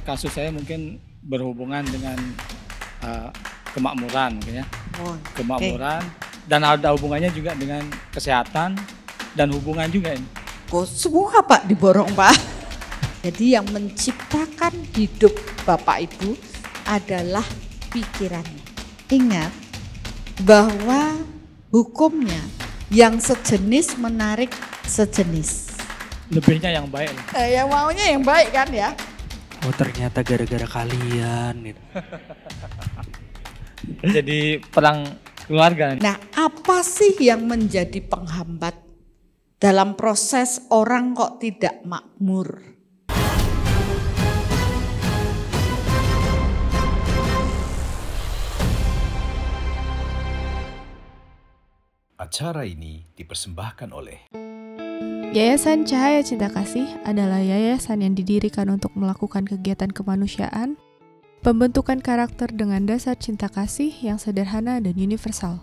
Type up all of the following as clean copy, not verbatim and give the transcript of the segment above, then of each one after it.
Kasus saya mungkin berhubungan dengan kemakmuran, ya. Kemakmuran dan ada hubungannya juga dengan kesehatan dan hubungan juga ini. Kok semua Pak diborong Pak? Jadi yang menciptakan hidup Bapak Ibu adalah pikirannya. Ingat bahwa hukumnya yang sejenis menarik sejenis. Lebihnya yang baik. Yang maunya yang baik kan ya? Oh ternyata gara-gara kalian. Jadi perang keluarga. Nah, apa sih yang menjadi penghambat dalam proses orang kok tidak makmur? Acara ini dipersembahkan oleh Yayasan Cahaya Cinta Kasih adalah yayasan yang didirikan untuk melakukan kegiatan kemanusiaan, pembentukan karakter dengan dasar cinta kasih yang sederhana dan universal.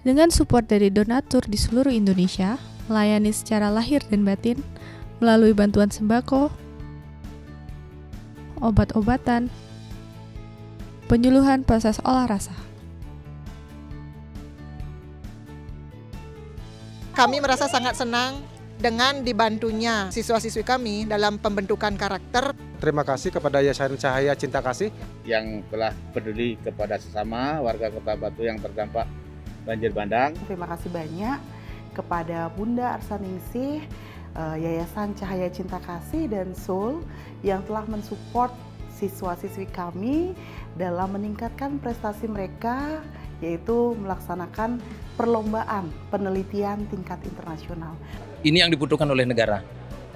Dengan support dari donatur di seluruh Indonesia, melayani secara lahir dan batin melalui bantuan sembako, obat-obatan, penyuluhan proses olah rasa. Kami merasa sangat senang dengan dibantunya siswa-siswi kami dalam pembentukan karakter. Terima kasih kepada Yayasan Cahaya Cinta Kasih yang telah peduli kepada sesama warga Kota Batu yang terdampak banjir bandang. Terima kasih banyak kepada Bunda Arsaningsih, Yayasan Cahaya Cinta Kasih dan Soul yang telah mensupport siswa-siswi kami dalam meningkatkan prestasi mereka, yaitu melaksanakan perlombaan penelitian tingkat internasional. Ini yang dibutuhkan oleh negara.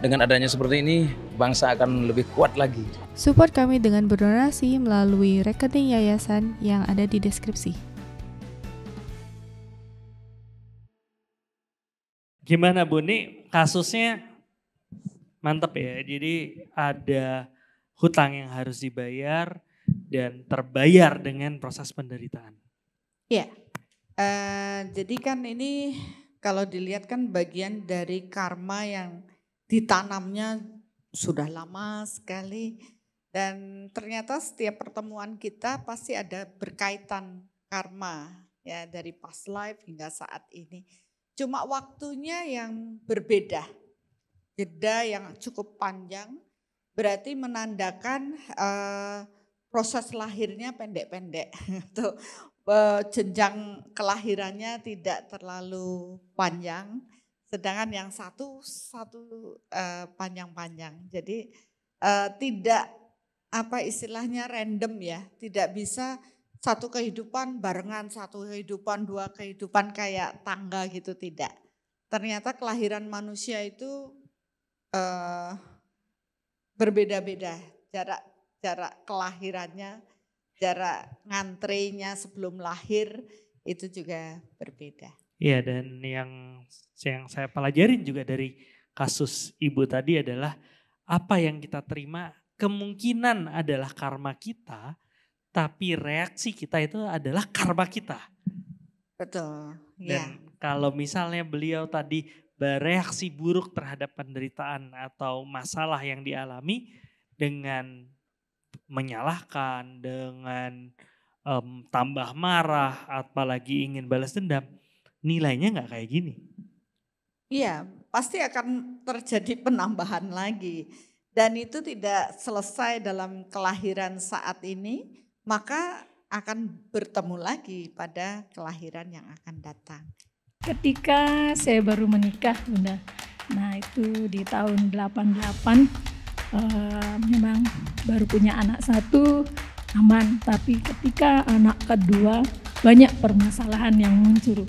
Dengan adanya seperti ini, bangsa akan lebih kuat lagi. Support kami dengan berdonasi melalui rekening yayasan yang ada di deskripsi. Gimana Bu, ini kasusnya mantep ya. Jadi ada hutang yang harus dibayar dan terbayar dengan proses penderitaan. Ya, jadi kan ini kalau dilihat kan bagian dari karma yang ditanamnya sudah lama sekali. Dan ternyata setiap pertemuan kita pasti ada berkaitan karma ya dari past life hingga saat ini. Cuma waktunya yang berbeda, jeda yang cukup panjang berarti menandakan proses lahirnya pendek-pendek. Tuh, jenjang kelahirannya tidak terlalu panjang, sedangkan yang satu panjang-panjang. Jadi tidak istilahnya random ya, tidak bisa satu kehidupan barengan, satu kehidupan, dua kehidupan kayak tangga gitu, tidak. Ternyata kelahiran manusia itu berbeda-beda, jarak kelahirannya, jarak ngantrinya sebelum lahir itu juga berbeda. Iya, dan yang saya pelajarin juga dari kasus ibu tadi adalah apa yang kita terima kemungkinan adalah karma kita, tapi reaksi kita itu adalah karma kita. Betul. Dan kalau misalnya beliau tadi bereaksi buruk terhadap penderitaan atau masalah yang dialami dengan menyalahkan, dengan tambah marah, apalagi ingin balas dendam, nilainya nggak kayak gini. Iya, pasti akan terjadi penambahan lagi. Dan itu tidak selesai dalam kelahiran saat ini, maka akan bertemu lagi pada kelahiran yang akan datang. Ketika saya baru menikah, Bunda, nah itu di tahun 88, memang baru punya anak satu, aman. Tapi ketika anak kedua, banyak permasalahan yang muncul.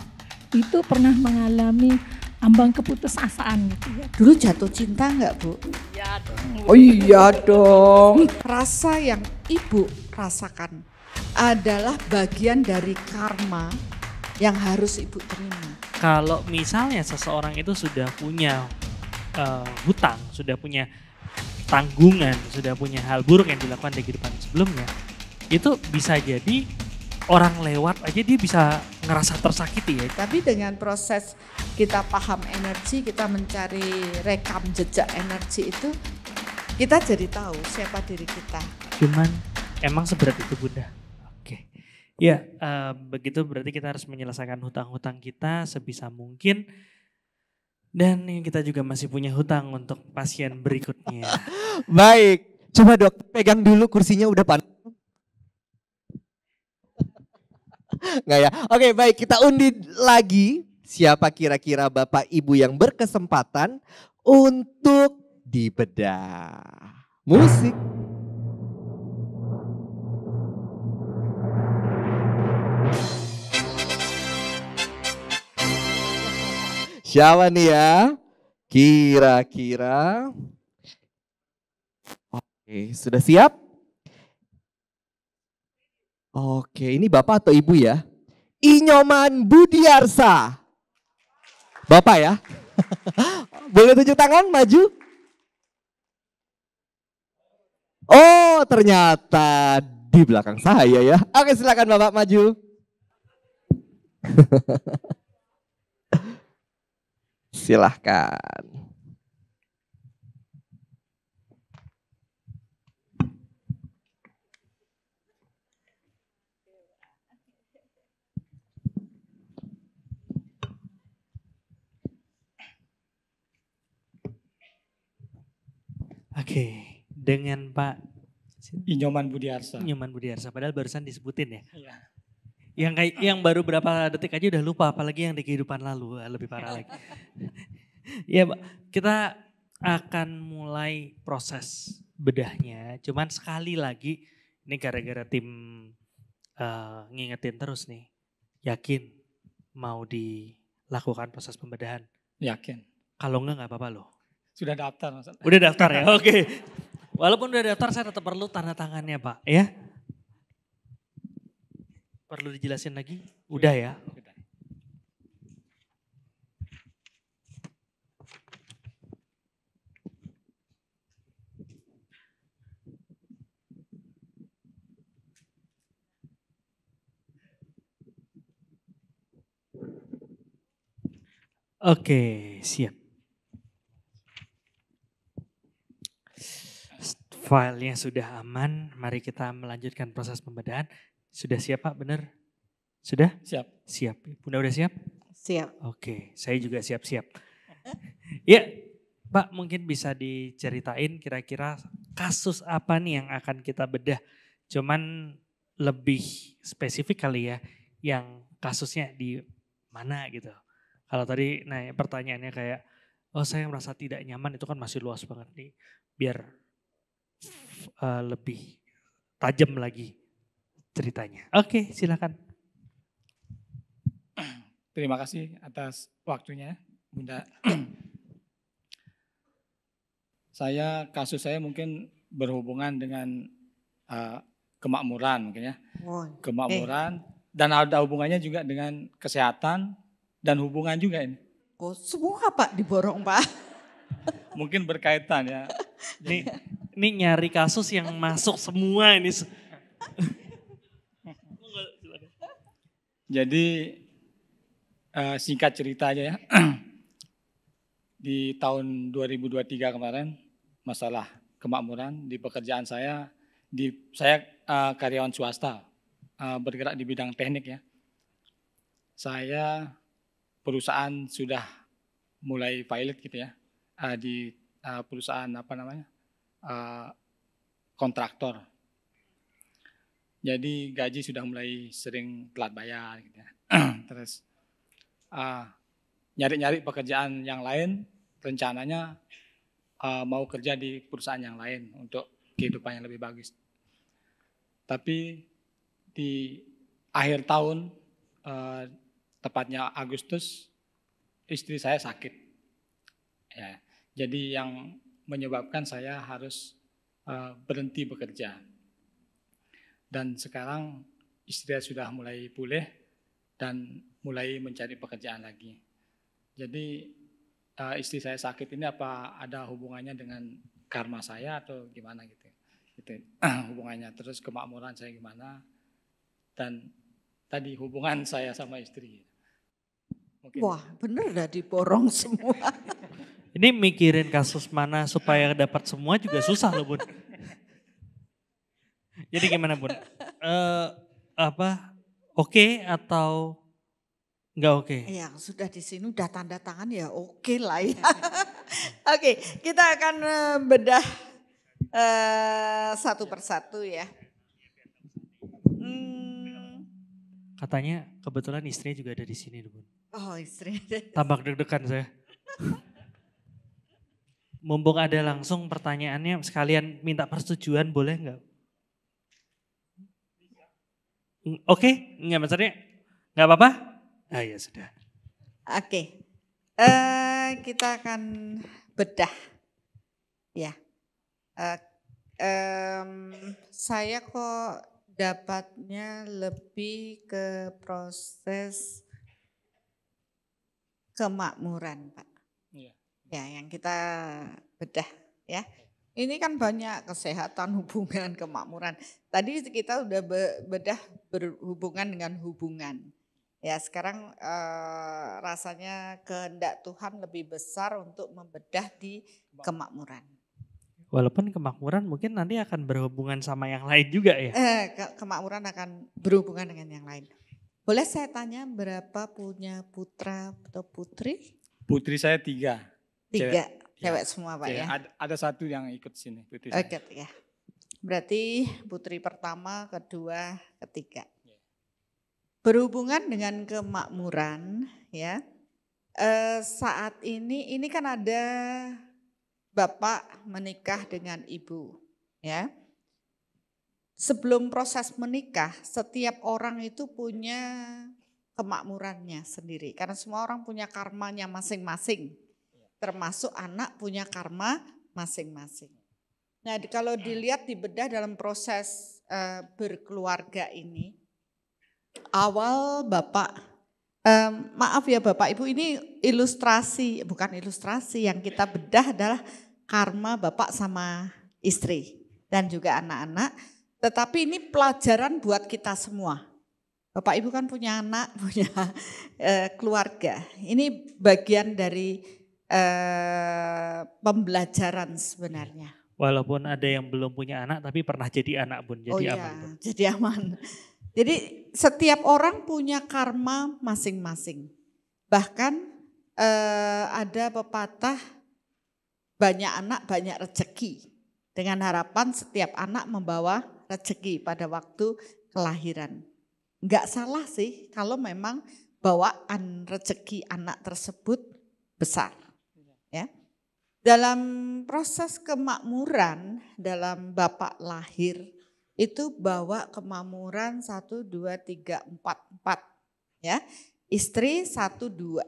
Itu pernah mengalami ambang keputusasaan gitu ya. Dulu jatuh cinta enggak Bu? Iya dong. Oh iya dong. Rasa yang Ibu rasakan adalah bagian dari karma yang harus Ibu terima. Kalau misalnya seseorang itu sudah punya hutang, sudah punya tanggungan, sudah punya hal buruk yang dilakukan di kehidupan sebelumnya, itu bisa jadi orang lewat aja dia bisa ngerasa tersakiti ya. Tapi dengan proses kita paham energi, kita mencari rekam jejak energi itu, kita jadi tahu siapa diri kita. Cuman emang seberat itu Bunda. Oke. Ya, begitu berarti kita harus menyelesaikan hutang-hutang kita sebisa mungkin. Dan kita juga masih punya hutang untuk pasien berikutnya. Baik, coba Dok pegang dulu kursinya udah panas. Nggak ya? Oke baik, kita undi lagi siapa kira-kira Bapak Ibu yang berkesempatan untuk dibedah. Musik. Siapa nih ya? Kira-kira. Oke, sudah siap? Oke, ini Bapak atau Ibu ya? Inyoman Budiarsa. Bapak ya? Boleh tunjuk tangan, maju. Oh, ternyata di belakang saya ya. Oke, silakan Bapak maju. Silahkan. Oke, dengan Pak Inyoman Budiarsa. Inyoman Budiarsa, padahal barusan disebutin ya. Iya. Yang baru berapa detik aja udah lupa, apalagi yang di kehidupan lalu lebih parah lagi. Ya, Pak, kita akan mulai proses bedahnya. Cuman sekali lagi, ini gara-gara tim ngingetin terus nih, yakin mau dilakukan proses pembedahan? Yakin. Kalau enggak apa-apa loh. Sudah daftar maksudnya. Udah daftar ya, oke. Walaupun udah daftar saya tetap perlu tanda tangannya Pak ya. Perlu dijelasin lagi? Udah ya. Oke, siap. Filenya sudah aman, mari kita melanjutkan proses pembedahan. Sudah siap Pak, benar? Sudah? Siap. Siap. Bunda udah siap? Siap. Oke, saya juga siap-siap. Ya, Pak mungkin bisa diceritain kira-kira kasus apa nih yang akan kita bedah. Cuman lebih spesifik kali ya, yang kasusnya di mana gitu. Kalau tadi pertanyaannya kayak, oh saya merasa tidak nyaman, itu kan masih luas banget nih. Biar lebih tajam lagi ceritanya. Oke, silakan. Terima kasih atas waktunya, Bunda. Kasus saya mungkin berhubungan dengan kemakmuran mungkin ya. Kemakmuran dan ada hubungannya juga dengan kesehatan dan hubungan juga ini. Oh, semua Pak diborong Pak. Mungkin berkaitan ya. Ini nyari kasus yang masuk semua ini. Jadi singkat cerita aja ya. Di tahun 2023 kemarin masalah kemakmuran di pekerjaan saya. Saya karyawan swasta bergerak di bidang teknik ya. Saya perusahaan sudah mulai pilot gitu ya. Di perusahaan kontraktor. Jadi gaji sudah mulai sering telat bayar gitu ya. Terus nyari-nyari pekerjaan yang lain, rencananya mau kerja di perusahaan yang lain untuk kehidupan yang lebih bagus. Tapi di akhir tahun, tepatnya Agustus, istri saya sakit. Ya, jadi yang menyebabkan saya harus berhenti bekerja. Dan sekarang istri saya sudah mulai pulih dan mulai mencari pekerjaan lagi. Jadi istri saya sakit ini apa ada hubungannya dengan karma saya atau gimana gitu. Gitu hubungannya. Terus kemakmuran saya gimana. Dan tadi hubungan saya sama istri. Mungkin. Wah bener dah diborong semua. Ini mikirin kasus mana supaya dapat semua juga susah loh Bun. Jadi gimana Bun? Oke atau enggak oke? Ya sudah di sini udah tanda tangan ya oke lah ya. Oke, kita akan bedah satu persatu ya. Katanya kebetulan istrinya juga ada di sini Bun. Oh istri. Tambah deg-degan saya. Mumpung ada langsung pertanyaannya sekalian minta persetujuan boleh enggak? Oke, enggak maksudnya enggak apa-apa? Ah ya sudah. Oke, kita akan bedah ya. Saya kok dapatnya lebih ke proses kemakmuran Pak. Iya. Ya yang kita bedah ya. Ini kan banyak kesehatan, hubungan, kemakmuran. Tadi kita udah bedah berhubungan dengan hubungan. Ya sekarang rasanya kehendak Tuhan lebih besar untuk membedah di kemakmuran. Walaupun kemakmuran mungkin nanti akan berhubungan sama yang lain juga ya? Kemakmuran akan berhubungan dengan yang lain. Boleh saya tanya berapa punya putra atau putri? Putri saya 3. 3. Cewek semua Pak ya? Ada 1 yang ikut sini. Putri Oke ya. Berarti putri pertama, kedua, ketiga. Berhubungan dengan kemakmuran ya. Saat ini kan ada bapak menikah dengan ibu ya. Sebelum proses menikah setiap orang itu punya kemakmurannya sendiri. Karena semua orang punya karmanya masing-masing. Termasuk anak punya karma masing-masing. Nah kalau dilihat dibedah dalam proses berkeluarga ini. Awal Bapak, maaf ya Bapak Ibu ini ilustrasi, bukan ilustrasi, yang kita bedah adalah karma Bapak sama istri dan juga anak-anak. Tetapi ini pelajaran buat kita semua. Bapak Ibu kan punya anak, punya keluarga. Ini bagian dari pembelajaran sebenarnya. Walaupun ada yang belum punya anak tapi pernah jadi anak Bun, jadi aman Bun. Jadi aman. Jadi setiap orang punya karma masing-masing. Bahkan ada pepatah banyak anak banyak rezeki. Dengan harapan setiap anak membawa rezeki pada waktu kelahiran. Enggak salah sih kalau memang bawaan rezeki anak tersebut besar. Ya. Dalam proses kemakmuran dalam Bapak lahir itu bawa kemakmuran 1, 2, 3, 4, 4 ya. Istri 1, 2.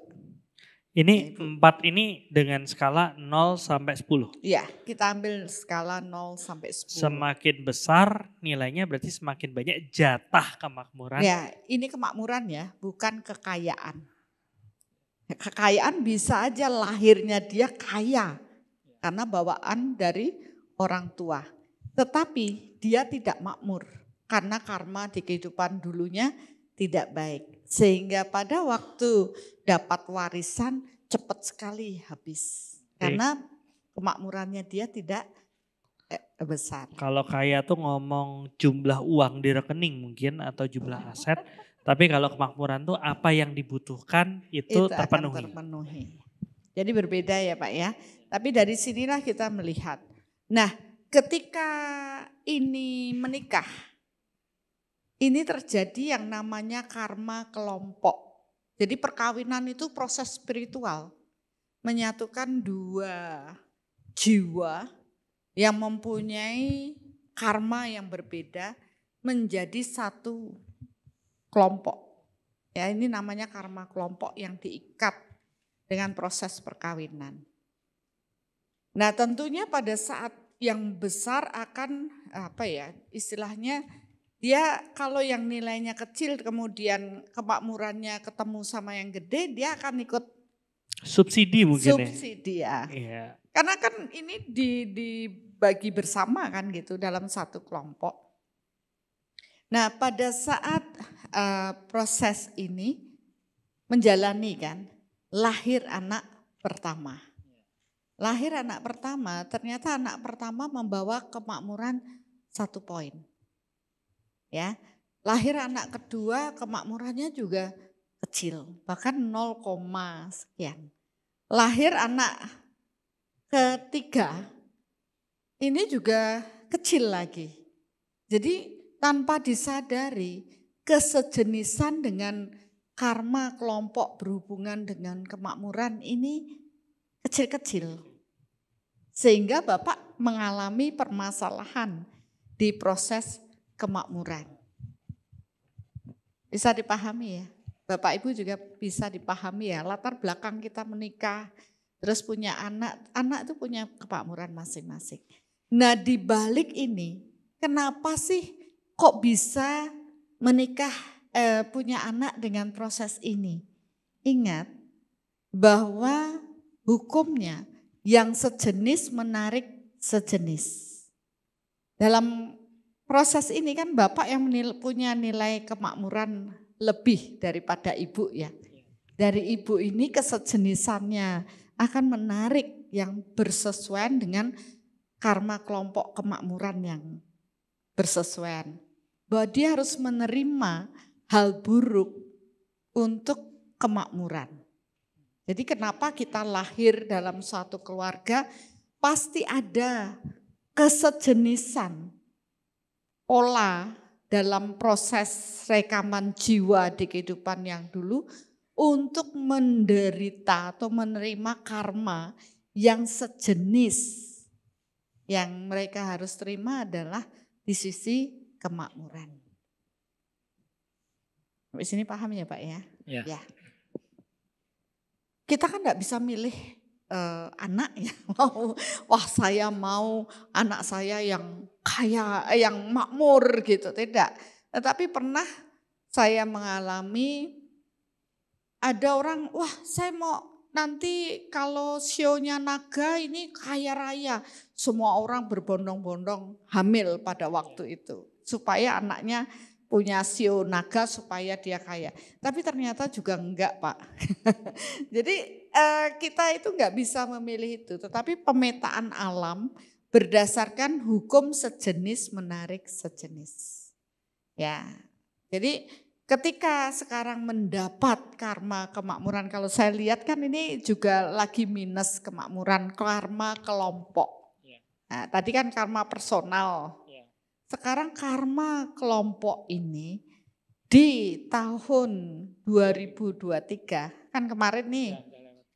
Ini 4 ini dengan skala 0 sampai 10. Iya, kita ambil skala 0 sampai 10. Semakin besar nilainya berarti semakin banyak jatah kemakmuran. Ya, ini kemakmuran ya, bukan kekayaan. Kekayaan bisa aja lahirnya dia kaya karena bawaan dari orang tua. Tetapi dia tidak makmur karena karma di kehidupan dulunya tidak baik. Sehingga pada waktu dapat warisan cepat sekali habis. Karena kemakmurannya dia tidak besar. Kalau kaya tuh ngomong jumlah uang di rekening mungkin atau jumlah aset. Tapi kalau kemakmuran tuh apa yang dibutuhkan itu terpenuhi. Akan terpenuhi. Jadi berbeda ya Pak ya. Tapi dari sinilah kita melihat. Nah ketika ini menikah. Ini terjadi yang namanya karma kelompok. Jadi perkawinan itu proses spiritual. Menyatukan 2 jiwa yang mempunyai karma yang berbeda menjadi satu kelompok. Ya, ini namanya karma kelompok yang diikat dengan proses perkawinan. Nah, tentunya pada saat yang besar akan istilahnya dia kalau yang nilainya kecil kemudian kemakmurannya ketemu sama yang gede, dia akan ikut subsidi mungkin subsidi ya. Iya. Karena kan ini dibagi bersama kan gitu dalam satu kelompok. Nah, pada saat proses ini menjalani kan lahir anak pertama. Lahir anak pertama, ternyata anak pertama membawa kemakmuran 1 poin. Ya, lahir anak kedua kemakmurannya juga kecil, bahkan 0, sekian. Lahir anak ketiga ini juga kecil lagi. Jadi tanpa disadari kesejenisan dengan karma kelompok berhubungan dengan kemakmuran ini kecil-kecil. Sehingga Bapak mengalami permasalahan di proses kemakmuran. Bisa dipahami ya? Bapak Ibu juga bisa dipahami ya, latar belakang kita menikah, terus punya anak, anak itu punya kemakmuran masing-masing. Nah di balik ini, kenapa sih kok bisa menikah, punya anak dengan proses ini? Ingat bahwa hukumnya yang sejenis menarik sejenis. Dalam proses ini kan Bapak yang punya nilai kemakmuran lebih daripada Ibu ya. Dari Ibu ini kesejenisannya akan menarik yang bersesuaian dengan karma kelompok kemakmuran yang bersesuaian. Bahwa dia harus menerima hal buruk untuk kemakmuran. Jadi kenapa kita lahir dalam suatu keluarga pasti ada kesejenisan pola dalam proses rekaman jiwa di kehidupan yang dulu untuk menderita atau menerima karma yang sejenis. Yang mereka harus terima adalah di sisi kemakmuran. Sampai sini paham ya Pak ya? Ya. Kita kan nggak bisa milih anak ya. Wah saya mau anak saya yang kaya, yang makmur gitu. Tidak. Tetapi pernah saya mengalami ada orang, wah saya mau nanti kalau sionya naga ini kaya raya. Semua orang berbondong-bondong hamil pada waktu itu. Supaya anaknya punya sio naga supaya dia kaya. Tapi ternyata juga enggak Pak. Jadi kita itu enggak bisa memilih itu. Tetapi pemetaan alam berdasarkan hukum sejenis menarik sejenis. Ya, jadi ketika sekarang mendapat karma kemakmuran, kalau saya lihat kan ini juga lagi minus kemakmuran karma kelompok. Nah, tadi kan karma personal. Sekarang karma kelompok ini di tahun 2023, kan kemarin nih,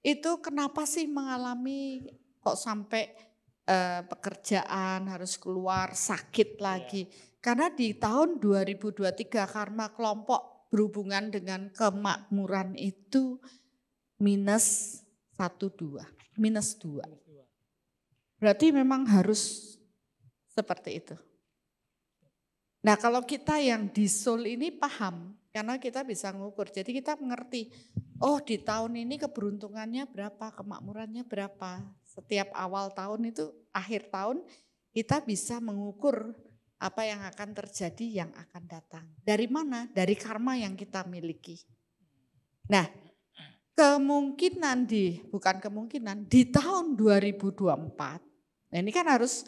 itu kenapa sih mengalami kok sampai pekerjaan harus keluar sakit lagi. Karena di tahun 2023 karma kelompok berhubungan dengan kemakmuran itu minus 2. Berarti memang harus seperti itu. Nah kalau kita yang di soul ini paham, karena kita bisa ngukur. Jadi kita mengerti, oh di tahun ini keberuntungannya berapa, kemakmurannya berapa. Setiap awal tahun itu, akhir tahun kita bisa mengukur apa yang akan terjadi, yang akan datang. Dari mana? Dari karma yang kita miliki. Nah kemungkinan di tahun 2024, nah ini kan harus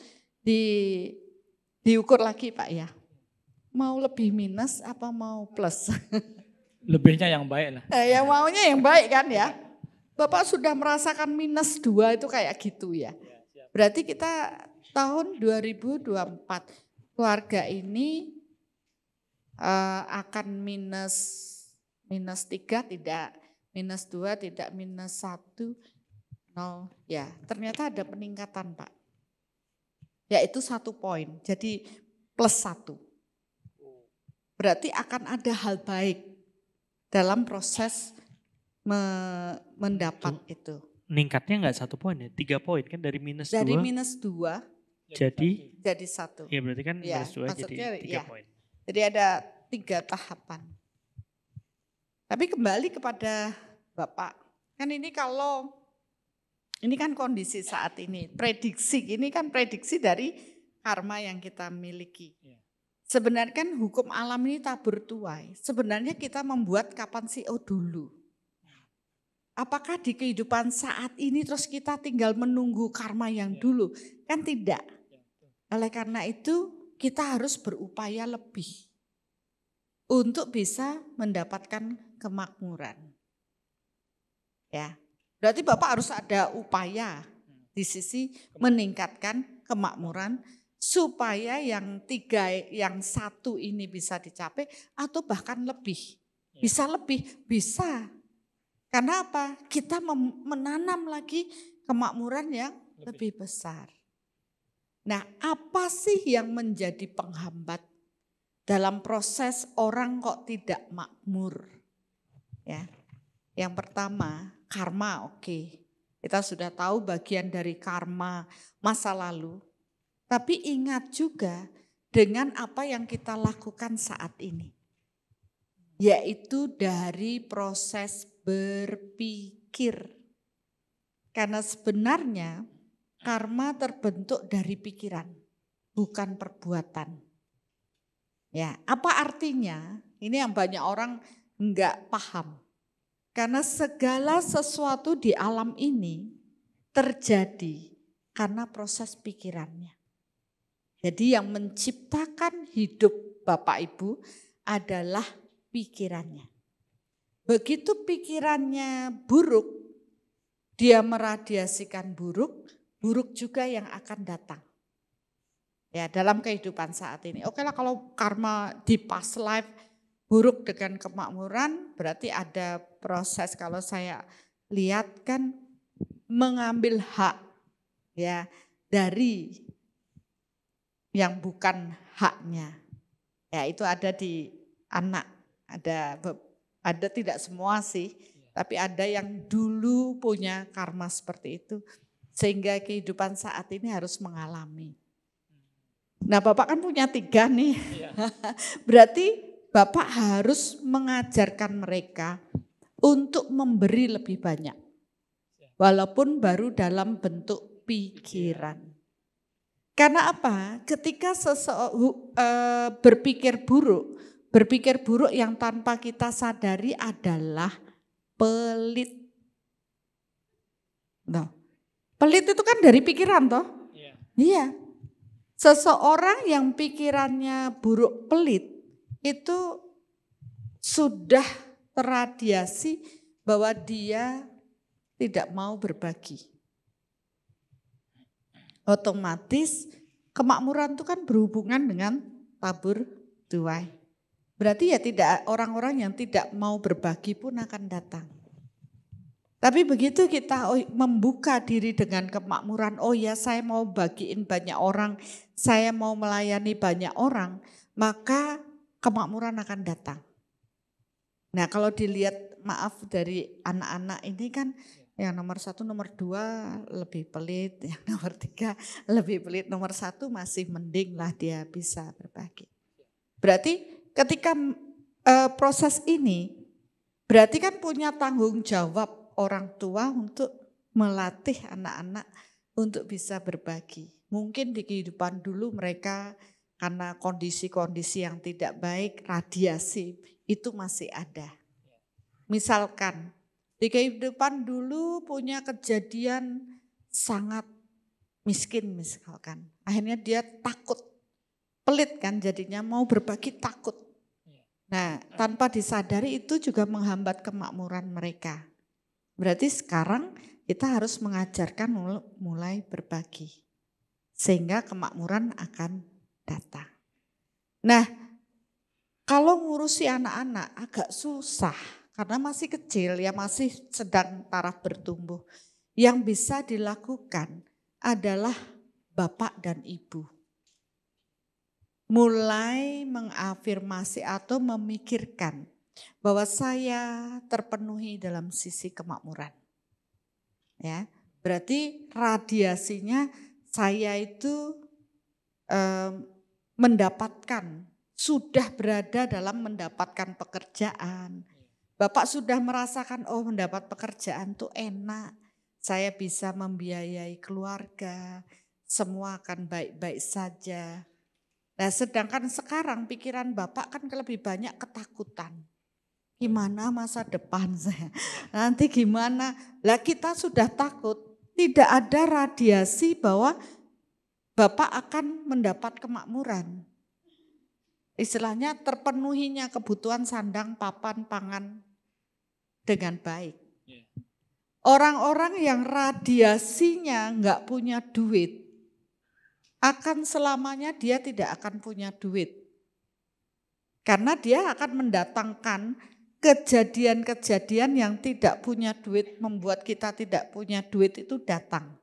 diukur lagi Pak ya. Mau lebih minus apa mau plus? Lebihnya yang baik lah. Ya maunya yang baik kan ya. Bapak sudah merasakan minus 2 itu kayak gitu ya. Berarti kita tahun 2024 keluarga ini akan minus 3 tidak, minus 2 tidak, minus 1 0. Ya ternyata ada peningkatan Pak. Yaitu 1 poin, jadi plus 1. Berarti akan ada hal baik dalam proses mendapat itu. Meningkatnya enggak 1 poin ya, 3 poin kan dari minus 2. Dari minus 2 jadi 1. Iya berarti kan ya, minus 2 jadi 3 poin. Jadi ada 3 tahapan. Tapi kembali kepada Bapak, kan ini kalau ini kan kondisi saat ini, prediksi ini kan prediksi dari karma yang kita miliki. Sebenarnya kan hukum alam ini tabur tuai. Sebenarnya kita membuat kapan sih? Oh dulu. apakah di kehidupan saat ini terus kita tinggal menunggu karma yang dulu? Kan tidak. Oleh karena itu kita harus berupaya lebih untuk bisa mendapatkan kemakmuran. Ya, berarti Bapak harus ada upaya di sisi meningkatkan kemakmuran supaya yang satu ini bisa dicapai atau bahkan lebih. Bisa lebih, bisa. Karena apa? Kita menanam lagi kemakmuran yang lebih besar. Nah, apa sih yang menjadi penghambat dalam proses orang kok tidak makmur? Ya. Yang pertama, karma, oke. Kita sudah tahu bagian dari karma masa lalu. Tapi ingat juga dengan apa yang kita lakukan saat ini. Yaitu dari proses berpikir. Karena sebenarnya karma terbentuk dari pikiran, bukan perbuatan. Ya, apa artinya? Ini yang banyak orang enggak paham. Karena segala sesuatu di alam ini terjadi karena proses pikirannya. Jadi yang menciptakan hidup Bapak Ibu adalah pikirannya. Begitu pikirannya buruk, dia meradiasikan buruk, buruk juga yang akan datang. Ya, dalam kehidupan saat ini. Oke lah kalau karma di past life buruk dengan kemakmuran, berarti ada proses kalau saya lihat kan mengambil hak ya dari yang bukan haknya. Ya, itu ada di anak, ada tidak semua sih, tapi ada yang dulu punya karma seperti itu sehingga kehidupan saat ini harus mengalami. Nah, Bapak kan punya 3 nih. Berarti Bapak harus mengajarkan mereka untuk memberi lebih banyak. Walaupun baru dalam bentuk pikiran. Karena apa? Ketika berpikir buruk yang tanpa kita sadari adalah pelit. Nah, pelit itu kan dari pikiran toh? Iya. Seseorang yang pikirannya buruk pelit itu sudah terradiasi bahwa dia tidak mau berbagi. Otomatis kemakmuran itu kan berhubungan dengan tabur tuai. Berarti ya tidak, orang-orang yang tidak mau berbagi pun akan datang. Tapi begitu kita membuka diri dengan kemakmuran, oh ya saya mau bagiin banyak orang, saya mau melayani banyak orang, maka kemakmuran akan datang. Nah kalau dilihat maaf dari anak-anak ini kan yang nomor 1, nomor 2 lebih pelit, yang nomor 3 lebih pelit, nomor 1 masih mending lah dia bisa berbagi. Berarti ketika proses ini berarti kan punya tanggung jawab orang tua untuk melatih anak-anak untuk bisa berbagi. Mungkin di kehidupan dulu mereka karena kondisi-kondisi yang tidak baik, radiasi itu masih ada. Misalkan di kehidupan dulu punya kejadian sangat miskin misalkan. Akhirnya dia takut, pelit kan jadinya mau berbagi takut. Nah tanpa disadari itu juga menghambat kemakmuran mereka. Berarti sekarang kita harus mengajarkan mulai berbagi. Sehingga kemakmuran akan datang. Nah kalau ngurusi anak-anak agak susah. Karena masih kecil ya masih sedang taraf bertumbuh. Yang bisa dilakukan adalah bapak dan ibu. Mulai mengafirmasi atau memikirkan bahwa saya terpenuhi dalam sisi kemakmuran. Ya, berarti radiasinya saya itu mendapatkan, sudah berada dalam mendapatkan pekerjaan. Bapak sudah merasakan, oh mendapat pekerjaan tuh enak, saya bisa membiayai keluarga, semua akan baik-baik saja. Nah sedangkan sekarang pikiran Bapak kan lebih banyak ketakutan. Gimana masa depan saya? Nanti gimana? Lah kita sudah takut. Tidak ada radiasi bahwa Bapak akan mendapat kemakmuran. Istilahnya terpenuhinya kebutuhan sandang, papan, pangan dengan baik. Orang-orang yang radiasinya enggak punya duit, akan selamanya dia tidak akan punya duit. Karena dia akan mendatangkan kejadian-kejadian yang tidak punya duit, membuat kita tidak punya duit itu datang.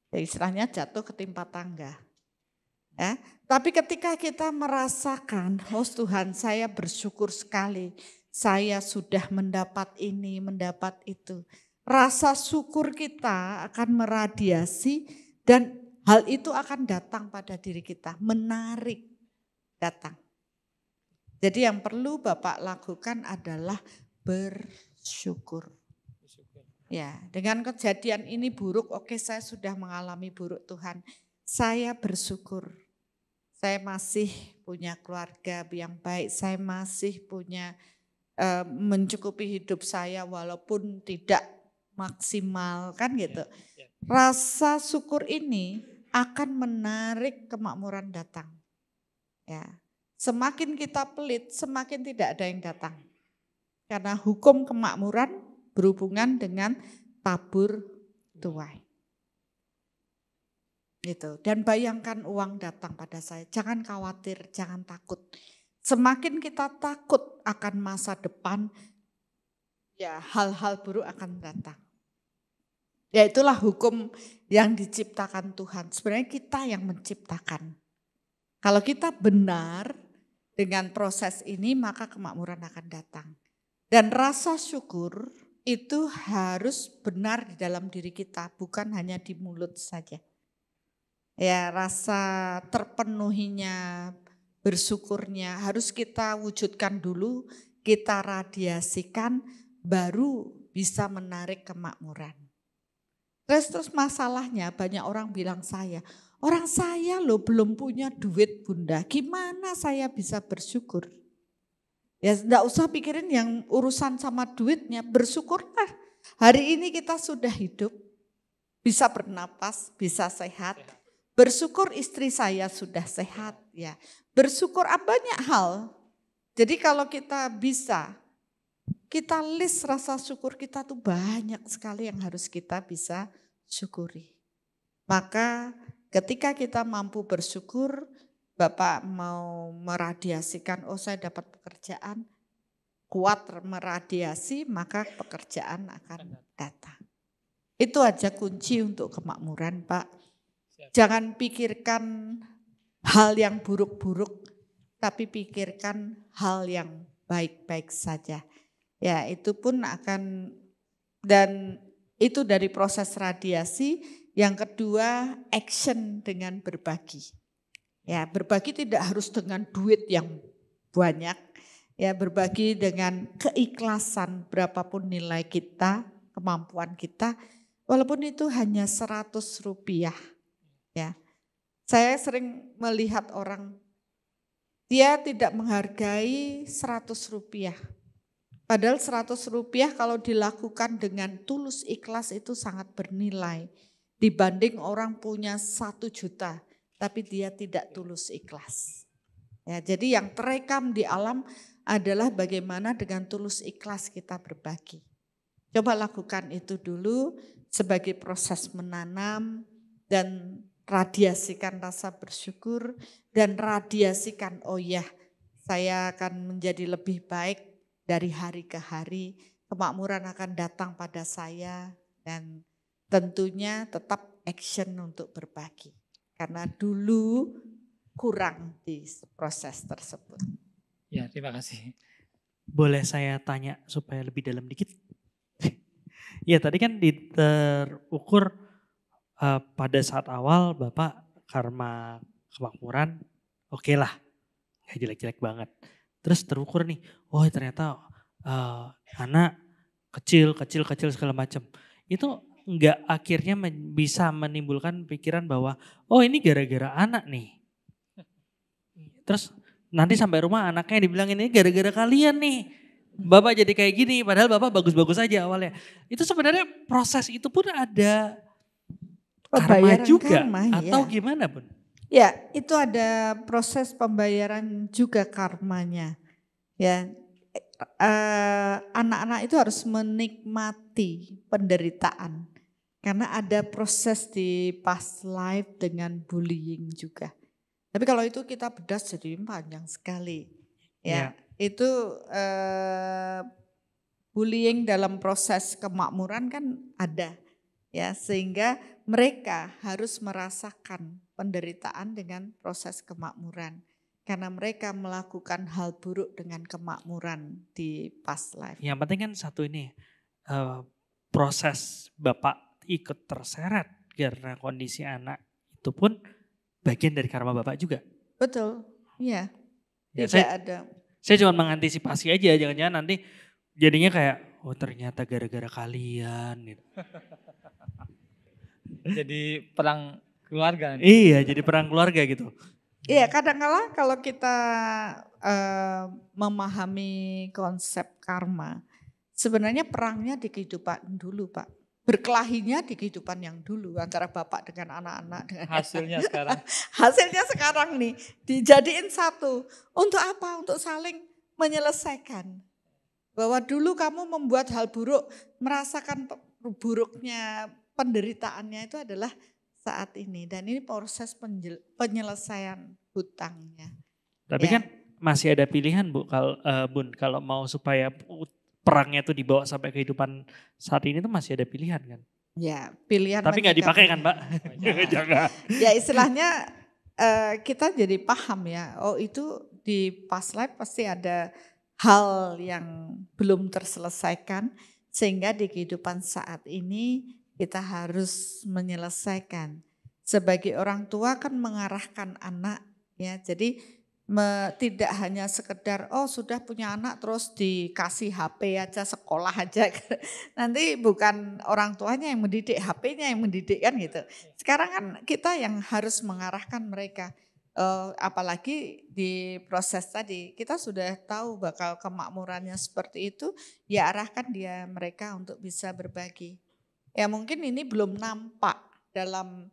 Ya, istilahnya jatuh ketimpa tangga. Ya, tapi ketika kita merasakan, oh Tuhan saya bersyukur sekali, saya sudah mendapat ini, mendapat itu. Rasa syukur kita akan meradiasi dan hal itu akan datang pada diri kita, menarik datang. Jadi yang perlu Bapak lakukan adalah bersyukur. Ya, dengan kejadian ini buruk, oke saya sudah mengalami buruk Tuhan. Saya bersyukur. Saya masih punya keluarga yang baik, saya masih punya mencukupi hidup saya walaupun tidak maksimal kan gitu. Rasa syukur ini akan menarik kemakmuran datang. Ya. Semakin kita pelit, semakin tidak ada yang datang. Karena hukum kemakmuran berhubungan dengan tabur tuai. Gitu. Dan bayangkan uang datang pada saya. Jangan khawatir, jangan takut. Semakin kita takut akan masa depan, ya hal-hal buruk akan datang. Ya itulah hukum yang diciptakan Tuhan. Sebenarnya kita yang menciptakan. Kalau kita benar dengan proses ini, maka kemakmuran akan datang. Dan rasa syukur itu harus benar di dalam diri kita, bukan hanya di mulut saja. Ya, rasa terpenuhinya, bersyukurnya harus kita wujudkan dulu, kita radiasikan, baru bisa menarik kemakmuran. Terus masalahnya banyak orang bilang orang saya loh belum punya duit Bunda, gimana saya bisa bersyukur? Ya enggak usah pikirin yang urusan sama duitnya, bersyukurlah. Hari ini kita sudah hidup, bisa bernapas, bisa sehat. Bersyukur istri saya sudah sehat ya. Bersyukur banyak hal. Jadi kalau kita bisa, kita list rasa syukur kita tuh banyak sekali yang harus kita bisa syukuri. Maka ketika kita mampu bersyukur, Bapak mau meradiasikan, oh saya dapat pekerjaan, kuat meradiasi, maka pekerjaan akan datang. Itu aja kunci untuk kemakmuran Pak. Jangan pikirkan hal yang buruk-buruk, tapi pikirkan hal yang baik-baik saja. Ya itu pun akan, dan itu dari proses radiasi. Yang kedua, action dengan berbagi. Ya, berbagi tidak harus dengan duit yang banyak. Ya, berbagi dengan keikhlasan berapapun nilai kita, kemampuan kita, walaupun itu hanya 100 rupiah. Ya, saya sering melihat orang, dia tidak menghargai 100 rupiah. Padahal 100 rupiah kalau dilakukan dengan tulus ikhlas itu sangat bernilai. Dibanding orang punya 1 juta, tapi dia tidak tulus ikhlas. Ya, jadi yang terekam di alam adalah bagaimana dengan tulus ikhlas kita berbagi. Coba lakukan itu dulu sebagai proses menanam dan radiasikan rasa bersyukur dan radiasikan, oh ya saya akan menjadi lebih baik dari hari ke hari. Kemakmuran akan datang pada saya dan tentunya tetap action untuk berbagi. Karena dulu kurang di proses tersebut. Ya, terima kasih. Boleh saya tanya supaya lebih dalam dikit? Ya tadi kan terukur pada saat awal Bapak karma kemakmuran oke lah. Gak jelek-jelek banget. Terus terukur nih, oh ternyata anak kecil segala macam. Itu enggak akhirnya bisa menimbulkan pikiran bahwa oh ini gara-gara anak nih. Terus Nanti sampai rumah anaknya dibilang ini gara-gara kalian nih. Bapak jadi kayak gini, padahal Bapak bagus-bagus aja awalnya. Itu sebenarnya proses itu pun ada karma Pembayaran juga karma, atau ya. gimana Bun? Ya, itu ada proses pembayaran juga karmanya. Ya, anak-anak itu harus menikmati penderitaan. Karena ada proses di past life dengan bullying juga. Tapi kalau itu kita bedah jadi panjang sekali. Ya, itu bullying dalam proses kemakmuran kan ada. Ya, sehingga mereka harus merasakan penderitaan dengan proses kemakmuran. Karena mereka melakukan hal buruk dengan kemakmuran di past life. Yang penting kan satu ini, proses Bapak ikut terseret karena kondisi anak itu pun bagian dari karma Bapak juga. Betul, iya. Ya, Tidak ada. Saya cuma mengantisipasi aja, jangan-jangan nanti jadinya kayak, oh ternyata gara-gara kalian gitu. Jadi perang keluarga. Iya, jadi perang keluarga gitu. Iya, kadang-kala kalau kita memahami konsep karma, sebenarnya perangnya di kehidupan dulu, Pak. Berkelahinya di kehidupan yang dulu antara bapak dengan anak-anak. Hasilnya sekarang. Hasilnya sekarang nih dijadiin satu. Untuk apa? Untuk saling menyelesaikan. Bahwa dulu kamu membuat hal buruk, merasakan buruknya penderitaannya itu adalah saat ini. Dan ini proses penyelesaian hutangnya. Tapi ya. kan masih ada pilihan Bun, kalau mau supaya perangnya itu dibawa sampai kehidupan saat ini tuh masih ada pilihan kan? Ya, pilihan. Tapi nggak dipakai kan, Pak? Jangan. Ya istilahnya kita jadi paham ya. Oh itu di past life pasti ada hal yang belum terselesaikan sehingga di kehidupan saat ini kita harus menyelesaikan. Sebagai orang tua kan mengarahkan anak ya. Jadi tidak hanya sekedar oh sudah punya anak terus dikasih HP aja sekolah aja. Nanti bukan orang tuanya yang mendidik, HP-nya yang mendidik kan gitu. Sekarang kan kita yang harus mengarahkan mereka. Apalagi di proses tadi kita sudah tahu bakal kemakmurannya seperti itu, ya arahkan mereka untuk bisa berbagi. Ya mungkin ini belum nampak dalam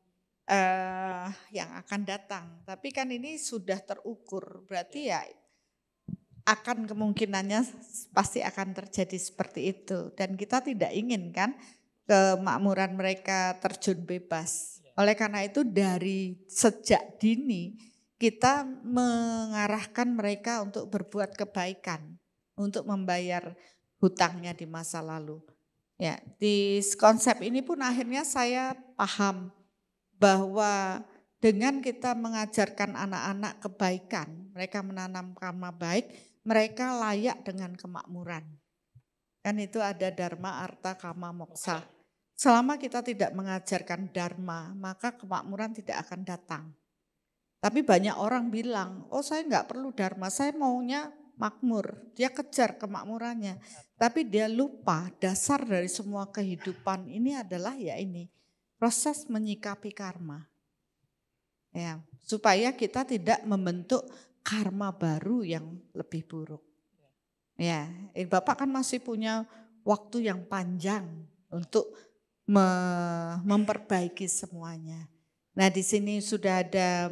yang akan datang. Tapi kan ini sudah terukur. Berarti ya akan kemungkinannya pasti akan terjadi seperti itu. Dan kita tidak ingin kan kemakmuran mereka terjun bebas. Oleh karena itu dari sejak dini kita mengarahkan mereka untuk berbuat kebaikan. Untuk membayar hutangnya di masa lalu. Ya, di konsep ini pun akhirnya saya paham bahwa dengan kita mengajarkan anak-anak kebaikan, mereka menanam karma baik, mereka layak dengan kemakmuran. Kan itu ada dharma, arta, kama, moksa. Selama kita tidak mengajarkan dharma, maka kemakmuran tidak akan datang. Tapi banyak orang bilang, oh saya enggak perlu dharma, saya maunya makmur. Dia kejar kemakmurannya. Tapi dia lupa dasar dari semua kehidupan ini adalah ya ini. Proses menyikapi karma. Ya, supaya kita tidak membentuk karma baru yang lebih buruk. Ya, Bapak kan masih punya waktu yang panjang untuk memperbaiki semuanya. Nah, di sini sudah ada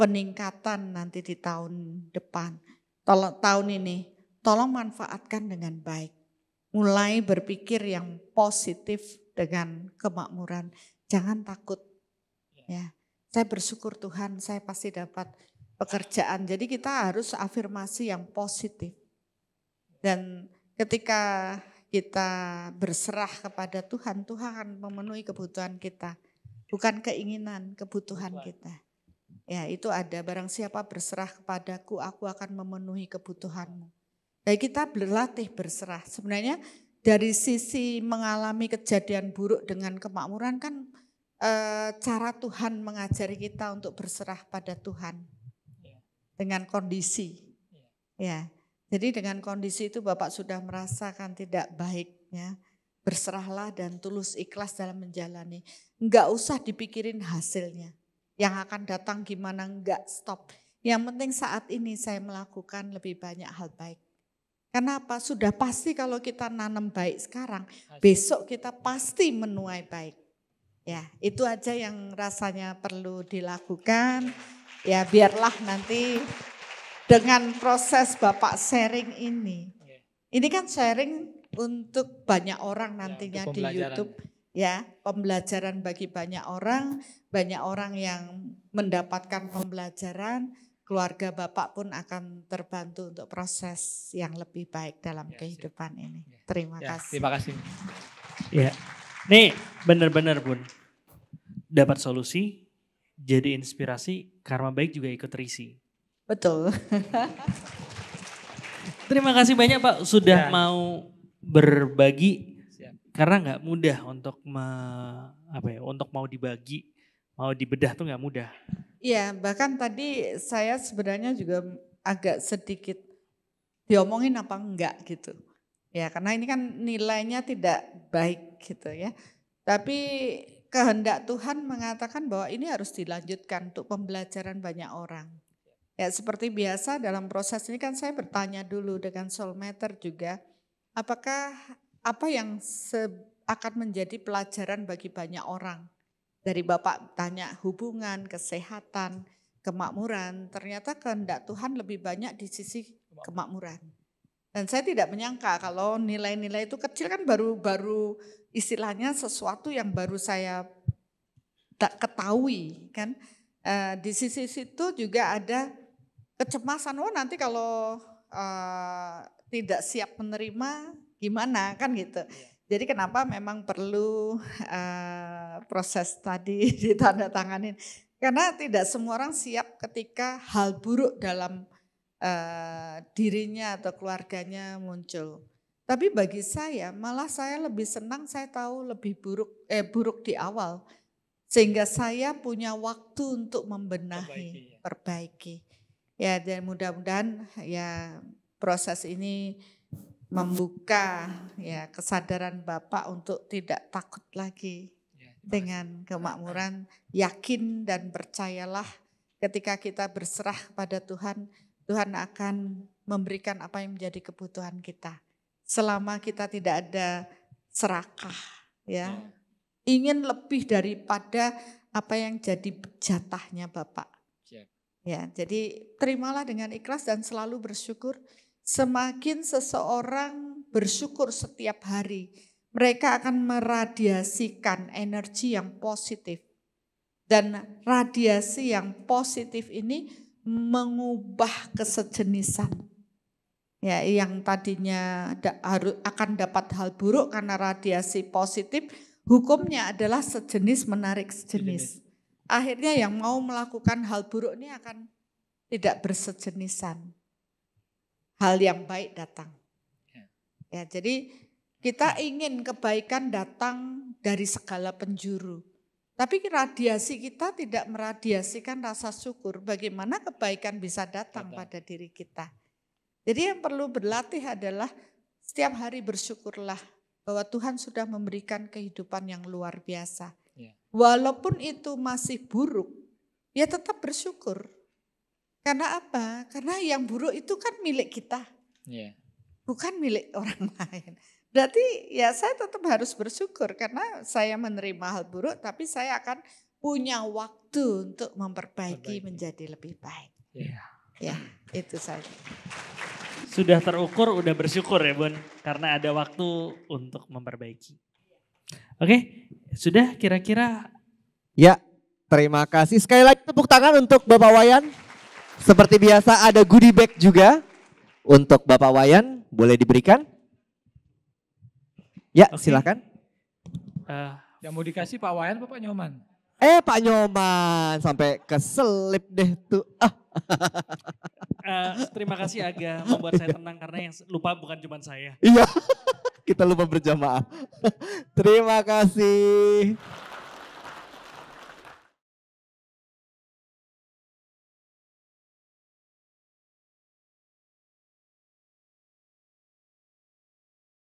peningkatan nanti di tahun depan. Tahun ini tolong manfaatkan dengan baik. Mulai berpikir yang positif dengan kemakmuran. Jangan takut. Ya, saya bersyukur Tuhan, saya pasti dapat pekerjaan. Jadi kita harus afirmasi yang positif. Dan ketika kita berserah kepada Tuhan, Tuhan akan memenuhi kebutuhan kita. Bukan keinginan, kebutuhan kita. Ya, itu ada barang siapa berserah kepadaku, aku akan memenuhi kebutuhanmu. Jadi kita berlatih berserah. Sebenarnya dari sisi mengalami kejadian buruk dengan kemakmuran kan cara Tuhan mengajari kita untuk berserah pada Tuhan dengan kondisi. Ya, jadi dengan kondisi itu Bapak sudah merasakan tidak baiknya, berserahlah dan tulus ikhlas dalam menjalani. Enggak usah dipikirin hasilnya, yang akan datang gimana enggak, stop. Yang penting saat ini saya melakukan lebih banyak hal baik. Kenapa? Sudah pasti kalau kita nanam baik sekarang, besok kita pasti menuai baik. Ya, itu aja yang rasanya perlu dilakukan. Ya, biarlah nanti dengan proses Bapak sharing ini. Ini kan sharing untuk banyak orang nantinya di YouTube. Ya, pembelajaran bagi banyak orang yang mendapatkan pembelajaran. Keluarga Bapak pun akan terbantu untuk proses yang lebih baik dalam kehidupan ini. Terima kasih. Terima kasih. Ya, nih benar-benar Bun, dapat solusi, jadi inspirasi, karma baik juga ikut terisi. Betul. Terima kasih banyak Pak sudah mau berbagi. Karena nggak mudah untuk untuk mau dibagi, mau dibedah tuh nggak mudah. Iya, bahkan tadi saya sebenarnya juga agak sedikit diomongin apa enggak gitu. Ya, karena ini kan nilainya tidak baik gitu ya. Tapi kehendak Tuhan mengatakan bahwa ini harus dilanjutkan untuk pembelajaran banyak orang. Ya, seperti biasa dalam proses ini kan saya bertanya dulu dengan soulmater juga, apakah apa yang akan menjadi pelajaran bagi banyak orang. Dari Bapak tanya hubungan, kesehatan, kemakmuran, ternyata kehendak Tuhan lebih banyak di sisi kemakmuran. Dan saya tidak menyangka kalau nilai-nilai itu kecil kan baru istilahnya sesuatu yang baru saya tak ketahui kan. Di sisi situ juga ada kecemasan, nanti kalau tidak siap menerima gimana kan gitu. Jadi kenapa memang perlu proses tadi ditandatanganin. Karena tidak semua orang siap ketika hal buruk dalam dirinya atau keluarganya muncul. Tapi bagi saya malah saya lebih senang saya tahu lebih buruk di awal. Sehingga saya punya waktu untuk membenahi, perbaiki. Ya, dan mudah-mudahan ya proses ini membuka ya kesadaran Bapak untuk tidak takut lagi dengan kemakmuran, yakin dan percayalah ketika kita berserah kepada Tuhan, Tuhan akan memberikan apa yang menjadi kebutuhan kita. Selama kita tidak ada serakah ya, ingin lebih daripada apa yang jadi jatahnya Bapak. Ya, jadi terimalah dengan ikhlas dan selalu bersyukur. Semakin seseorang bersyukur setiap hari, mereka akan meradiasikan energi yang positif. Dan radiasi yang positif ini mengubah kesejenisan. Ya, yang tadinya akan dapat hal buruk karena radiasi positif, hukumnya adalah sejenis menarik sejenis. Akhirnya yang mau melakukan hal buruk ini akan tidak bersejenisan. Hal yang baik datang. Ya, jadi kita ingin kebaikan datang dari segala penjuru. Tapi radiasi kita tidak meradiasikan rasa syukur. Bagaimana kebaikan bisa datang pada diri kita. Jadi yang perlu berlatih adalah setiap hari bersyukurlah bahwa Tuhan sudah memberikan kehidupan yang luar biasa. Walaupun itu masih buruk, ya tetap bersyukur. Karena apa? Karena yang buruk itu kan milik kita. Bukan milik orang lain. Berarti ya saya tetap harus bersyukur karena saya menerima hal buruk tapi saya akan punya waktu untuk memperbaiki menjadi lebih baik. Ya, itu saja. Sudah terukur, udah bersyukur ya Bun. Karena ada waktu untuk memperbaiki. Oke, sudah kira-kira? Ya, terima kasih. Sekali lagi tepuk tangan untuk Bapak Wayan. Seperti biasa ada goodie bag juga untuk Bapak Wayan, boleh diberikan? Ya, silakan. Yang mau dikasih Pak Wayan apa Pak Nyoman? Pak Nyoman sampai keselip deh tuh. Terima kasih Aga membuat saya tenang karena yang lupa bukan cuma saya. Iya, kita lupa berjamaah. Terima kasih.